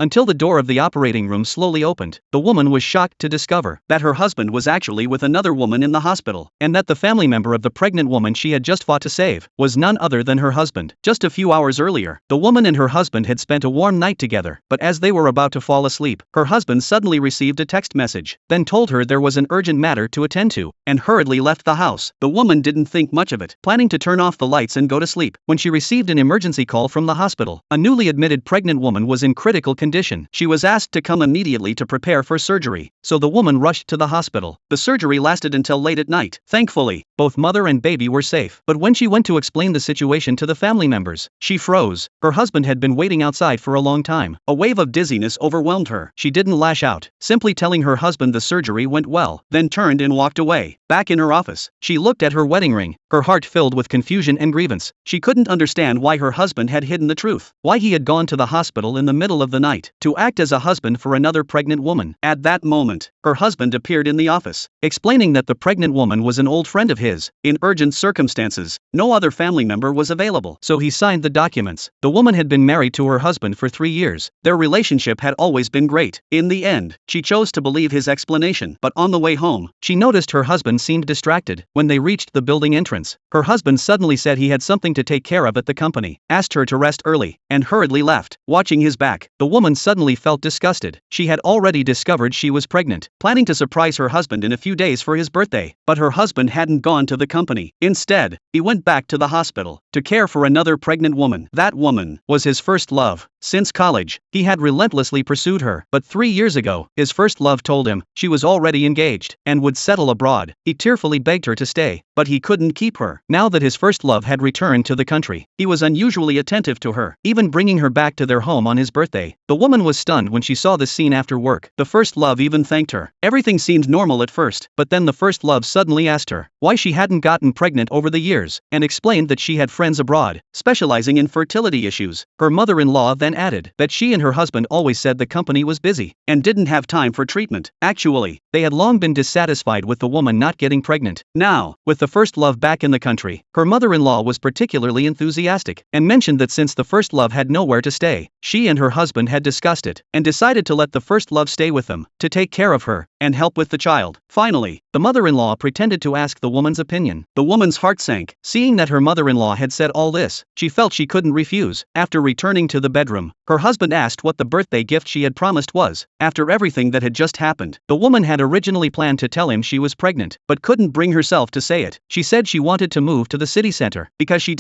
until the door of the operating room slowly opened. The woman was shocked to discover that her husband was actually with another woman in the hospital, and that the family member of the pregnant woman she had just fought to save was none other than her husband. Just a few hours earlier, the woman and her husband had spent a warm night together, but as they were about to fall asleep, her husband suddenly received a text message, then told her there was an urgent matter to attend to, and hurriedly left the house. The woman didn't think much of it, planning to turn off the lights and go to sleep, when she received an emergency call from the hospital. A newly admitted pregnant woman was in critical condition. She was asked to come immediately to prepare for surgery, so the woman rushed to the hospital. The surgery lasted until late at night. Thankfully, both mother and baby were safe, but when she went to explain the situation to the family members, she froze. Her husband had been waiting outside for a long time. A wave of dizziness overwhelmed her. She didn't lash out, simply telling her husband the surgery went well, then turned and walked away. Back in her office, she looked at her wedding ring, her heart filled with confusion and grievance. She couldn't understand why her husband had hidden the truth, why he had gone to the hospital in the middle of the night to act as a husband for another pregnant woman. At that moment, her husband appeared in the office, explaining that the pregnant woman was an old friend of his. In urgent circumstances, no other family member was available, so he signed the documents. The woman had been married to her husband for 3 years. Their relationship had always been great. In the end, she chose to believe his explanation, but on the way home, she noticed her husband seemed distracted. When they reached the building entrance, her husband suddenly said he had something to take care of at the company, asked her to rest early, and hurriedly left. Watching his back, the woman suddenly felt disgusted. She had already discovered she was pregnant, planning to surprise her husband in a few days for his birthday, but her husband hadn't gone to the company. Instead, he went back to the hospital to care for another pregnant woman. That woman was his first love. Since college, he had relentlessly pursued her, but 3 years ago, his first love told him she was already engaged and would settle abroad. He tearfully begged her to stay, but he couldn't keep her. Now that his first love had returned to the country, he was unusually attentive to her, even bringing her back to their home on his birthday. The woman was stunned when she saw the scene after work. The first love even thanked her. Everything seemed normal at first, but then the first love suddenly asked her why she hadn't gotten pregnant over the years, and explained that she had friends abroad, specializing in fertility issues. Her mother-in-law then added that she and her husband always said the company was busy and didn't have time for treatment. Actually, they had long been dissatisfied with the woman not getting pregnant. Now, with the first love back in the country, her mother-in-law was particularly enthusiastic, and mentioned that since the first love had nowhere to stay, she and her husband had discussed it, and decided to let the first love stay with them, to take care of her, and help with the child. Finally, the mother-in-law pretended to ask the woman's opinion. The woman's heart sank. Seeing that her mother-in-law had said all this, she felt she couldn't refuse. After returning to the bedroom, her husband asked what the birthday gift she had promised was. After everything that had just happened, the woman had originally planned to tell him she was pregnant, but couldn't bring herself to say it. She said she wanted to move to the city center, because she didn't